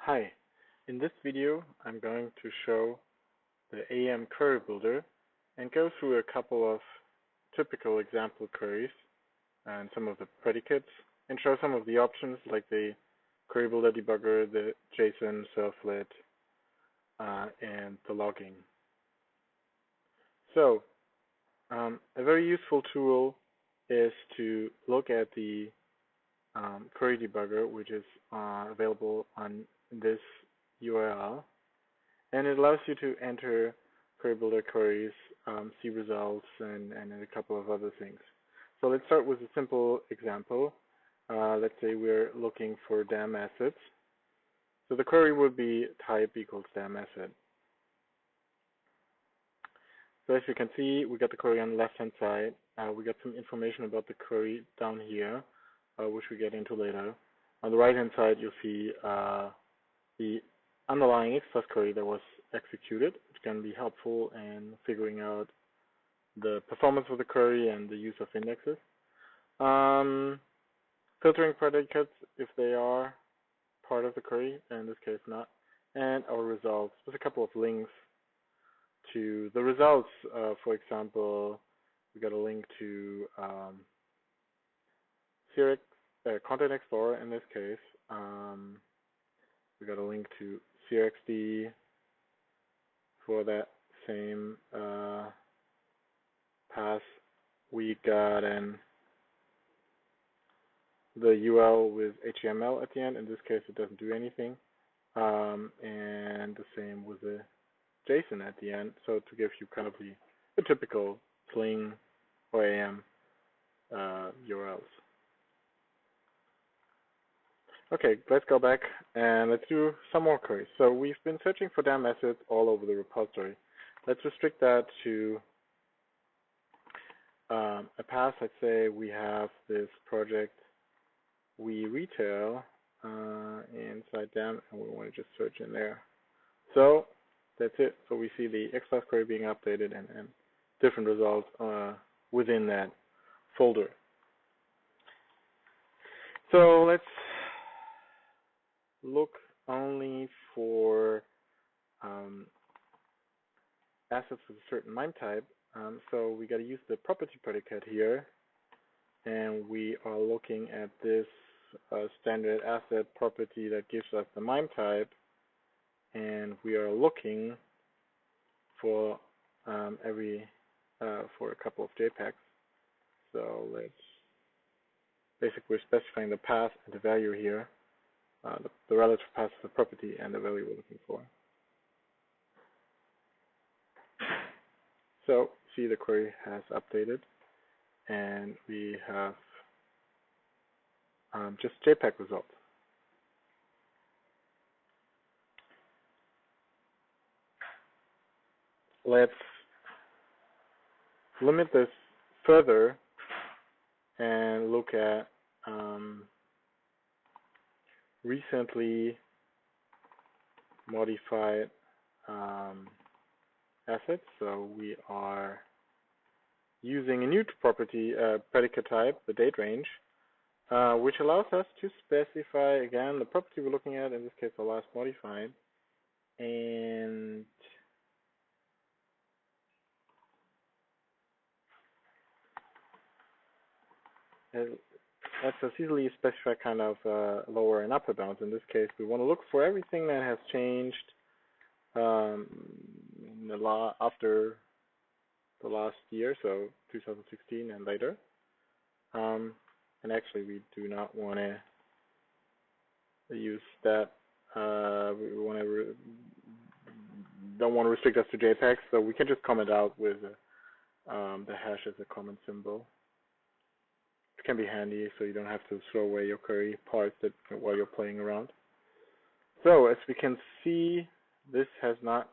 Hi, in this video I'm going to show the AEM QueryBuilder and go through a couple of typical example queries and some of the predicates and show some of the options like the QueryBuilder debugger, the JSON servlet, and the logging. So, a very useful tool is to look at the query debugger, which is available on this URL, and it allows you to enter QueryBuilder queries, see results, and a couple of other things. So let's start with a simple example. Let's say we're looking for DAM assets. So the query would be type equals DAM asset. So as you can see, we got the query on the left-hand side. We got some information about the query down here, which we get into later. On the right-hand side, you'll see the underlying express query that was executed, which can be helpful in figuring out the performance of the query and the use of indexes. Filtering predicates if they are part of the query, in this case not, and our results with a couple of links to the results. For example, we got a link to Content Explorer in this case. We got a link to CRXD for that same path. We got the UL with HTML at the end. In this case, it doesn't do anything. And the same with the JSON at the end. So to give you kind of the typical Sling or AEM URLs. Okay, let's go back and let's do some more queries. So we've been searching for DAM assets all over the repository. Let's restrict that to a path. Let's say we have this project we retail inside DAM, and we want to just search in there. So that's it. So we see the express query being updated and different results within that folder. So let's look only for assets with a certain MIME type. So we got to use the property predicate here, and we are looking at this standard asset property that gives us the MIME type, and we are looking for for a couple of JPEGs. So let's basically we're specifying the path and the value here. The relative path of the property and the value we're looking for. So see, the query has updated, and we have just JPEG results. Let's limit this further and look at recently modified assets. So we are using a new property predicate type, the daterange, which allows us to specify again the property we're looking at, in this case the last modified, and lets us easily specify kind of lower and upper bounds. In this case, we want to look for everything that has changed after the last year, so 2016 and later. And actually, we do not want to use that. We don't want to restrict us to JPEGs, so we can just comment out with the hash as a comment symbol. It can be handy, so you don't have to throw away your query parts while you're playing around. So as we can see, this has not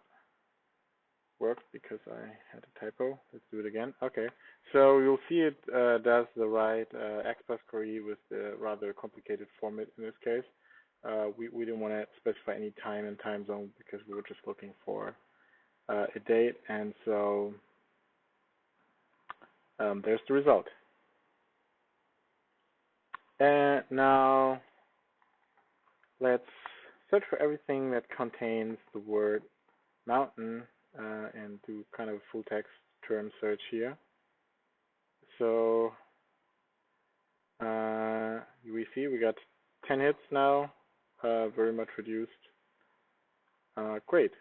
worked because I had a typo. Let's do it again. Okay, so you'll see it does the right express query with the rather complicated format in this case. We didn't want to specify any time and time zone because we were just looking for a date, and so there's the result. And now let's search for everything that contains the word mountain and do kind of a full text term search here. So we see we got 10 hits now, very much reduced. Great.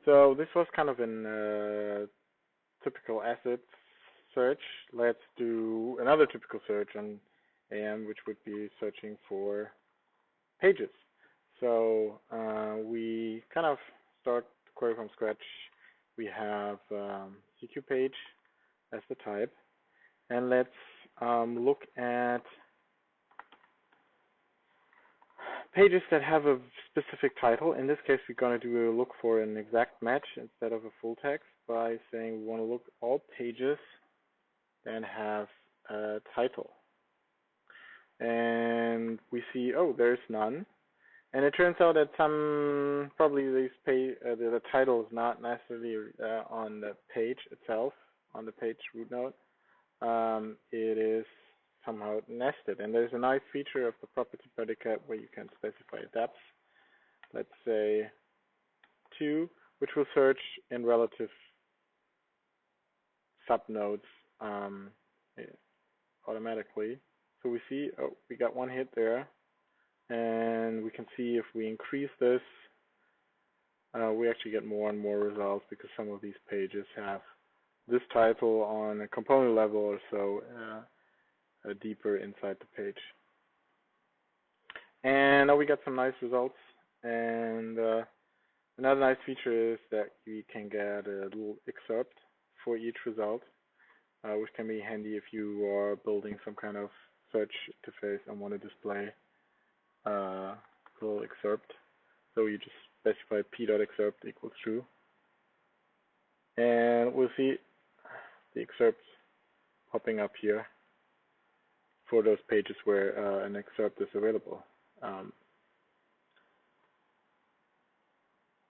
So this was kind of a typical asset search. Let's do another typical search on AEM, which would be searching for pages. So we kind of start the query from scratch. We have CQ page as the type, and let's look at pages that have a specific title. In this case, we're going to do a look for an exact match instead of a full text by saying we want to look at all pages that have a title. And we see, oh, there's none. And it turns out that probably the title is not necessarily on the page itself, on the page root node. It is somehow nested. And there's a nice feature of the property predicate where you can specify depth. Let's say 2, which will search in relative subnodes automatically. So we see, oh, we got 1 hit there. And we can see if we increase this, we actually get more and more results because some of these pages have this title on a component level or so deeper inside the page. And now we got some nice results. And another nice feature is that we can get a little excerpt for each result, which can be handy if you are building some kind of search interface and want to display little excerpt. So you just specify p.excerpt equals true. And we'll see the excerpts popping up here for those pages where an excerpt is available.